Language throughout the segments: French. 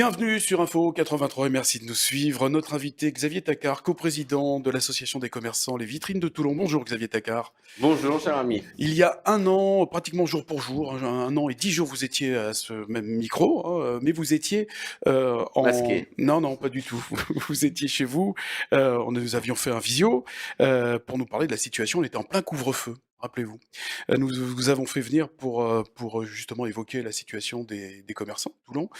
Bienvenue sur Info 83 et merci de nous suivre. Notre invité Xavier Tacquart, coprésident de l'association des commerçants Les Vitrines de Toulon. Bonjour Xavier Tacquart. Bonjour, cher ami. Il y a un an, pratiquement jour pour jour, un an et 10 jours, vous étiez à ce même micro, hein, mais vous étiez en... Masqué. Non, non, pas du tout. Vous étiez chez vous, nous avions fait un visio pour nous parler de la situation, on était en plein couvre-feu. Rappelez-vous. Nous vous avons fait venir pour justement évoquer la situation des commerçants de Toulon,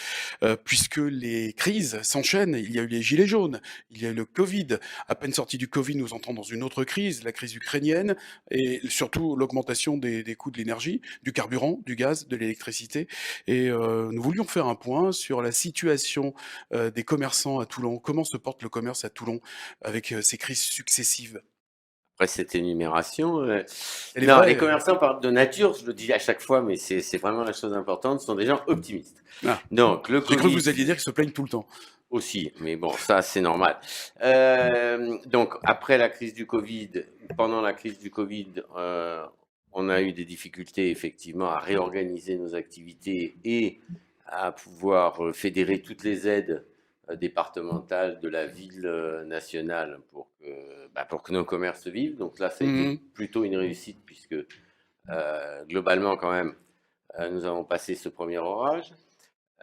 puisque les crises s'enchaînent. Il y a eu les gilets jaunes, il y a eu le Covid. À peine sorti du Covid, nous entrons dans une autre crise, la crise ukrainienne, et surtout l'augmentation des coûts de l'énergie, du carburant, du gaz, de l'électricité. Et nous voulions faire un point sur la situation des commerçants à Toulon. Comment se porte le commerce à Toulon avec ces crises successives? Après cette énumération, Elle est non, les vraie. commerçants par de nature, je le dis à chaque fois, mais c'est vraiment la chose importante, sont des gens optimistes. Ah, Donc le j'ai cru que Covid vous alliez dire qu'ils se plaignent tout le temps. aussi, mais bon, ça c'est normal. Donc après la crise du Covid, pendant la crise du Covid, on a eu des difficultés effectivement à réorganiser nos activités et à pouvoir fédérer toutes les aides départementales de la ville nationale pour que nos commerces vivent. Donc là, ça a été Mhm. plutôt une réussite puisque globalement quand même, nous avons passé ce premier orage.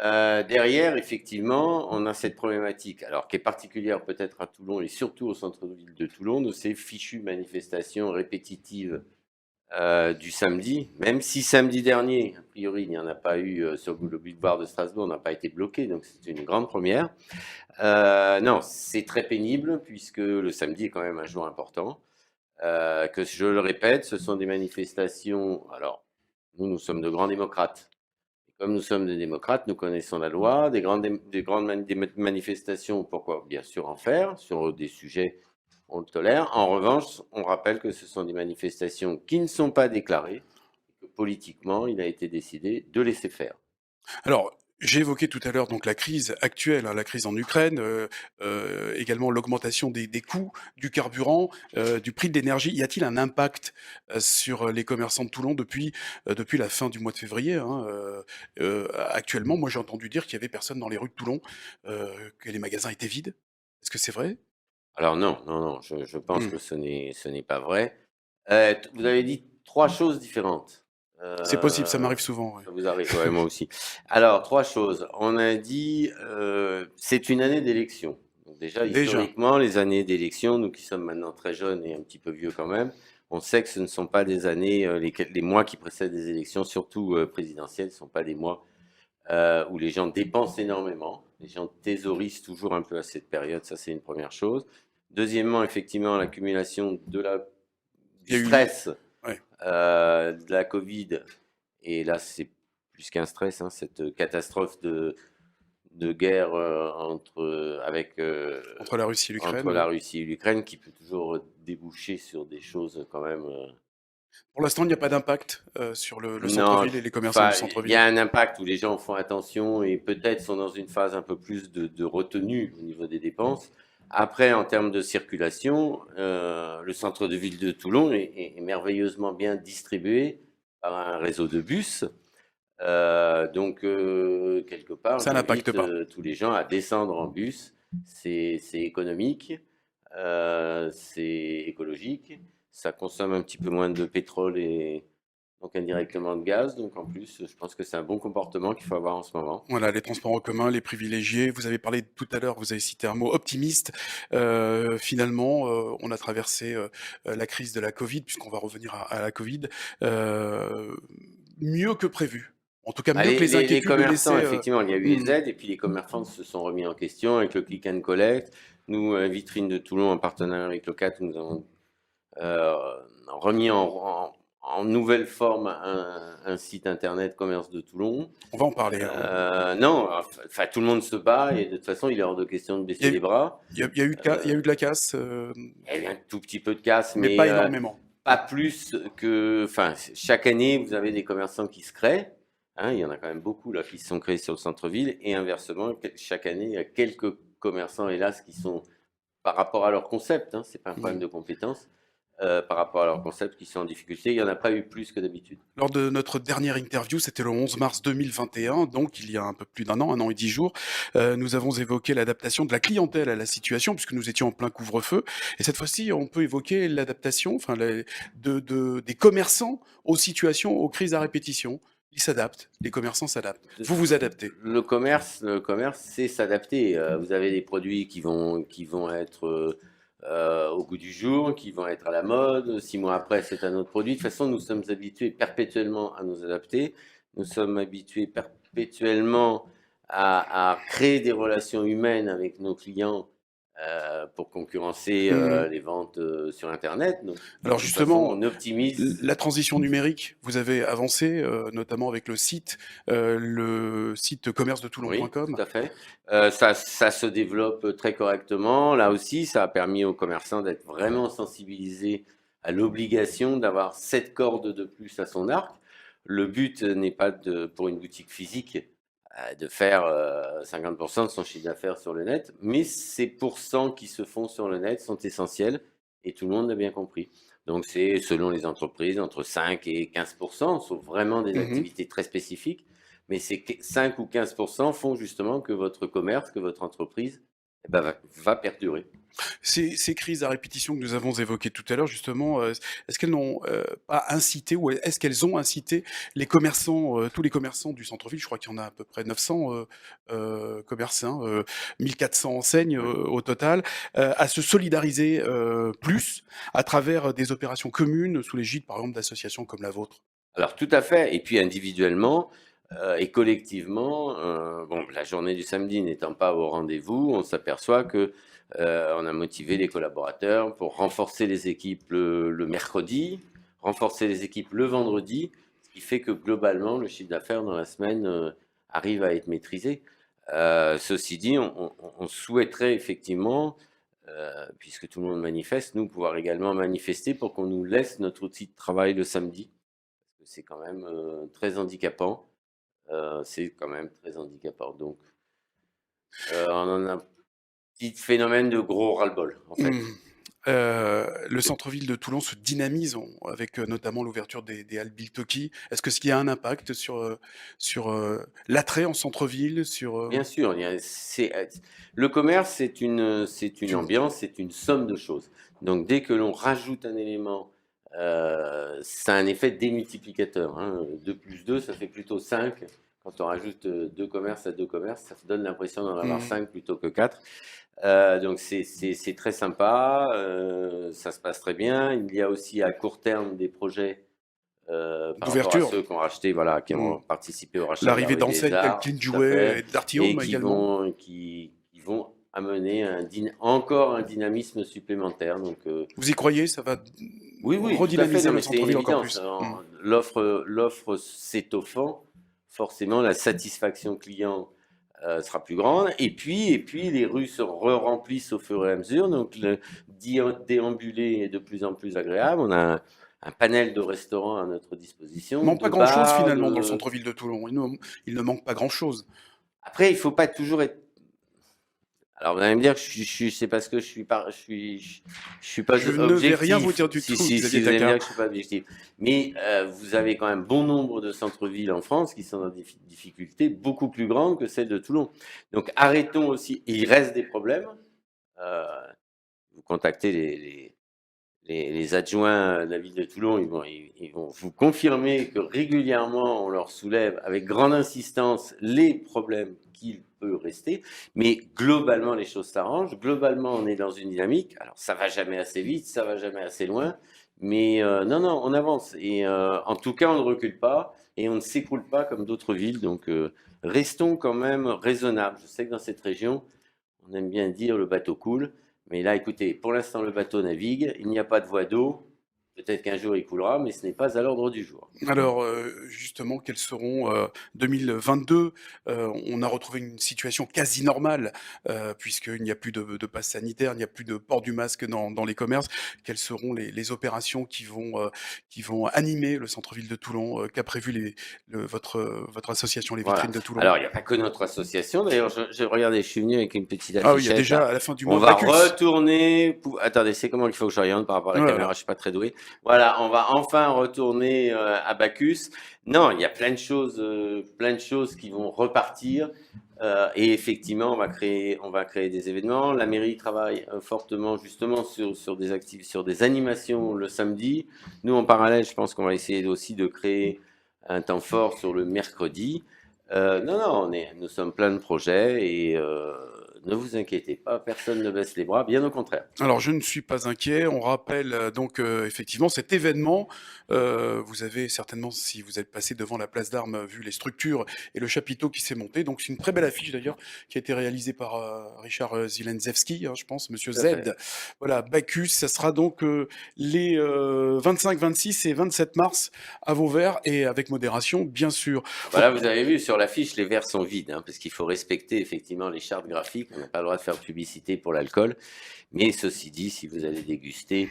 Derrière, effectivement, on a cette problématique, alors qui est particulière peut-être à Toulon et surtout au centre-ville de Toulon, de ces fichues manifestations répétitives du samedi, même si samedi dernier, a priori, il n'y en a pas eu sur le boulevard de Strasbourg, n'a pas été bloqué, donc c'est une grande première. Non, c'est très pénible puisque le samedi est quand même un jour important. Que je le répète, ce sont des manifestations. Alors, nous sommes de grands démocrates. Comme nous sommes des démocrates, nous connaissons la loi, des manifestations, pourquoi bien sûr en faire, sur des sujets, on le tolère. En revanche, on rappelle que ce sont des manifestations qui ne sont pas déclarées, et que politiquement, il a été décidé de laisser faire. Alors, j'ai évoqué tout à l'heure donc la crise actuelle, hein, la crise en Ukraine, également l'augmentation des coûts du carburant, du prix de l'énergie. Y a-t-il un impact sur les commerçants de Toulon depuis la fin du mois de février, hein, actuellement, moi j'ai entendu dire qu'il y avait personne dans les rues de Toulon, que les magasins étaient vides. Est-ce que c'est vrai? Alors non, non, non, je pense Mmh. que ce n'est pas vrai. Vous avez dit trois choses différentes. C'est possible, ça Euh, m'arrive souvent, ouais. Ça vous arrive, ouais, moi aussi. Alors, trois choses. On a dit, c'est une année d'élection. Donc déjà, Déjà. historiquement, les années d'élection, nous qui sommes maintenant très jeunes et un petit peu vieux quand même, on sait que ce ne sont pas des années, les mois qui précèdent des élections, surtout présidentielles, ne sont pas des mois où les gens dépensent énormément. Les gens thésaurisent toujours un peu à cette période, ça c'est une première chose. Deuxièmement, effectivement, l'accumulation Il du y a eu stress ouais. de la Covid. Et là, c'est plus qu'un stress, hein, cette catastrophe de guerre Entre la Russie et l'Ukraine, entre ouais. la Russie et l'Ukraine qui peut toujours déboucher sur des choses quand même. Pour l'instant, il n'y a pas d'impact, sur le Non, centre-ville et les commerçants du enfin, il y centre-ville? a un impact où les gens font attention et peut-être sont dans une phase un peu plus de retenue au niveau des dépenses. Après, en termes de circulation, le centre de ville de Toulon est merveilleusement bien distribué par un réseau de bus. Quelque part, Ça n'impacte j'invite pas. tous les gens à descendre en bus. C'est économique, c'est écologique, ça consomme un petit peu moins de pétrole et donc indirectement de gaz. Donc en plus, je pense que c'est un bon comportement qu'il faut avoir en ce moment. Voilà, les transports en commun, les privilégiés. Vous avez parlé tout à l'heure, vous avez cité un mot optimiste. Finalement, on a traversé la crise de la Covid, puisqu'on va revenir à la Covid, euh, mieux que prévu. En tout cas, Bah, mieux que les les inquiétudes commerçants, laissées. effectivement, il y a eu les Hmm. aides et puis les commerçants se sont remis en question avec le click and collect. Nous, Vitrine de Toulon, en partenariat avec le CAT, nous avons euh, remis en nouvelle forme un site internet commerce de Toulon. On va en parler, hein. Non, enfin tout le monde se bat et de toute façon il est hors de question de Il y baisser a, les bras. il y a eu il y a eu de la casse, Il y a un tout petit peu de casse, mais mais pas énormément. pas plus que. Enfin, chaque année vous avez des commerçants qui se créent. Hein, il y en a quand même beaucoup là qui se sont créés sur le centre-ville et inversement chaque année il y a quelques commerçants hélas qui sont par rapport à leur concept. Hein, c'est pas un problème Hmm. de compétence par rapport à leurs concepts qui sont en difficulté. Il n'y en a pas eu plus que d'habitude. Lors de notre dernière interview, c'était le 11 mars 2021, donc il y a un peu plus d'un an, 1 an et 10 jours, nous avons évoqué l'adaptation de la clientèle à la situation, puisque nous étions en plein couvre-feu. Et cette fois-ci, on peut évoquer l'adaptation, enfin, des commerçants aux situations, aux crises à répétition. Ils s'adaptent, les commerçants s'adaptent. Vous vous adaptez. Le commerce, c'est s'adapter. Vous avez des produits qui vont être au goût du jour, qui vont être à la mode. 6 mois après, c'est un autre produit. De toute façon, nous sommes habitués perpétuellement à nous adapter. Nous sommes habitués perpétuellement à créer des relations humaines avec nos clients pour concurrencer Mhm. les ventes sur Internet. Donc, de Alors toute façon, justement, on optimise. la transition numérique, vous avez avancé, notamment avec le site commerce de Oui, Toulon.com. tout à fait. Ça se développe très correctement. Là aussi, ça a permis aux commerçants d'être vraiment sensibilisés à l'obligation d'avoir 7 cordes de plus à son arc. Le but n'est pas pour une boutique physique de faire 50% de son chiffre d'affaires sur le net, mais ces pourcents qui se font sur le net sont essentiels et tout le monde l'a bien compris. Donc c'est selon les entreprises entre 5 et 15%, sauf vraiment des Mhm. activités très spécifiques. Mais ces 5 ou 15% font justement que votre commerce, que votre entreprise eh ben, va perdurer. Ces crises à répétition que nous avons évoquées tout à l'heure, justement, est-ce qu'elles n'ont pas incité ou est-ce qu'elles ont incité les commerçants, tous les commerçants du centre-ville, je crois qu'il y en a à peu près 900 commerçants, 1400 enseignes Oui. au total, à se solidariser plus à travers des opérations communes sous l'égide, par exemple, d'associations comme la vôtre? Alors tout à fait. Et puis individuellement et collectivement, bon, la journée du samedi n'étant pas au rendez-vous, on s'aperçoit que on a motivé les collaborateurs pour renforcer les équipes le mercredi, renforcer les équipes le vendredi, ce qui fait que globalement, le chiffre d'affaires dans la semaine arrive à être maîtrisé. Ceci dit, on souhaiterait effectivement, puisque tout le monde manifeste, nous pouvoir également manifester pour qu'on nous laisse notre outil de travail le samedi. C'est quand même très handicapant. C'est quand même très handicapant. Donc, on en a un petit phénomène de gros ras-le-bol, en Mmh. fait. Le centre-ville de Toulon se dynamise avec notamment l'ouverture des halles Biltoki. Est-ce que qu'il y a un impact sur l'attrait en centre-ville, Bien sûr, le commerce, c'est une sur ambiance, c'est une somme de choses. Donc, dès que l'on rajoute un élément, ça a un effet démultiplicateur, hein. 2 plus 2, ça fait plutôt 5. Quand on rajoute 2 commerces à 2 commerces, ça donne l'impression d'en avoir mmh, 5 plutôt que 4. Donc c'est très sympa, ça se passe très bien. Il y a aussi à court terme des projets par rapport à d'ouverture, ceux qui ont racheté, voilà, qui mmh, ont participé au rachat de la l'arrivée rue des d'enseignes telles Arts, Clean tout à Jouet fait, et Darty et Home également. qui vont amener encore un dynamisme supplémentaire. Donc Vous y croyez? Ça va oui, oui, tout à fait. redynamiser Non, le mais c'est centre-ville encore évident. plus? Mmh. L'offre s'étoffant, forcément, la satisfaction client sera plus grande. Et puis, les rues se remplissent au fur et à mesure. Donc, le déambuler est de plus en plus agréable. On a un panel de restaurants à notre Il disposition, manque de pas grand-chose bars, finalement dans le de... centre-ville de Toulon. Il ne manque pas grand-chose. Après, il faut pas toujours être... Alors, vous allez me dire que c'est parce que je suis pas Je ne vais rien vous objectif. dire du Si, tout, si, si, Xavier vous allez me dire Tacquart. que je suis pas objectif. Mais vous avez quand même bon nombre de centres-villes en France qui sont dans des difficultés beaucoup plus grandes que celles de Toulon. Donc, arrêtons aussi. Il reste des problèmes. Euh, vous contactez les adjoints de la ville de Toulon, ils vont vous confirmer que régulièrement, on leur soulève avec grande insistance les problèmes qu'il peut rester. Mais globalement, les choses s'arrangent. Globalement, on est dans une dynamique. Alors, ça va jamais assez vite, ça va jamais assez loin. Mais non, non, on avance. Et en tout cas, on ne recule pas et on ne s'écroule pas comme d'autres villes. Donc, restons quand même raisonnables. Je sais que dans cette région, on aime bien dire le bateau coule. Mais là, écoutez, pour l'instant, le bateau navigue, il n'y a pas de voie d'eau. Peut-être qu'un jour il coulera, mais ce n'est pas à l'ordre du jour. Alors, justement, quels seront, 2022, on a retrouvé une situation quasi normale, puisqu'il n'y a plus de passe sanitaire, il n'y a plus de port du masque dans les commerces. Quelles seront les opérations qui vont animer le centre-ville de Toulon? Qu'a prévu votre association Les Voilà. Vitrines de Toulon? Alors, il n'y a pas que notre association. D'ailleurs, regardez, je suis venu avec une petite Ah oui, il y a affichette déjà là. à la fin du On mois va Bacchus. retourner. Attendez, c'est comment il faut que j'oriente par rapport à Oh la là caméra? là. Je suis pas très doué. Voilà, on va enfin retourner à Bacchus. Non, il y a plein de choses qui vont repartir. Et effectivement, on va créer des événements. La mairie travaille fortement justement sur des animations le samedi. Nous, en parallèle, je pense qu'on va essayer aussi de créer un temps fort sur le mercredi. Non, non, nous sommes plein de projets et ne vous inquiétez pas, personne ne baisse les bras, bien au contraire. Alors je ne suis pas inquiet. On rappelle, donc effectivement cet événement, vous avez certainement, si vous êtes passé devant la place d'Armes, vu les structures et le chapiteau qui s'est monté. Donc c'est une très belle affiche d'ailleurs qui a été réalisée par, Richard, Zieleniewski, hein, je pense, Monsieur Tout à fait. Z. Voilà, Bacchus, ça sera donc, les, 25, 26 et 27 mars à Vauvert et avec modération, bien sûr. Voilà, vous avez vu sur l'affiche, les verres sont vides, hein, parce qu'il faut respecter effectivement les chartes graphiques. On n'a pas le droit de faire de publicité pour l'alcool. Mais ceci dit, si vous allez déguster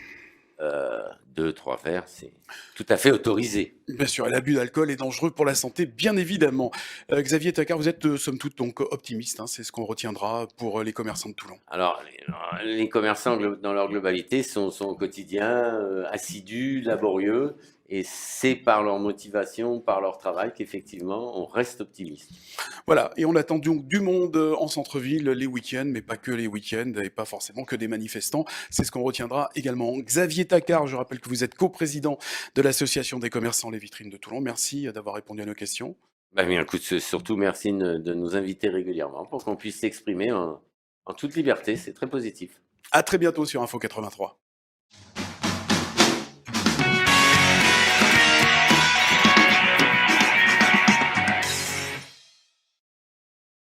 2, 3 verres, c'est tout à fait autorisé. Bien sûr, et l'abus d'alcool est dangereux pour la santé, bien évidemment. Xavier Taccard, vous êtes, somme toute donc optimiste, hein, c'est ce qu'on retiendra pour, les commerçants de Toulon. Alors, les commerçants, dans leur globalité, sont au quotidien assidus, laborieux, et c'est par leur motivation, par leur travail qu'effectivement, on reste optimiste. Voilà, et on attend donc du monde, en centre-ville les week-ends, mais pas que les week-ends et pas forcément que des manifestants. C'est ce qu'on retiendra également. Xavier Taccard, je rappelle que vous êtes coprésident de l'association des commerçants Les Vitrines de Toulon. Merci, d'avoir répondu à nos questions. Bah, bien, écoute, surtout merci de nous inviter régulièrement pour qu'on puisse s'exprimer en toute liberté, c'est très positif. À très bientôt sur Info 83.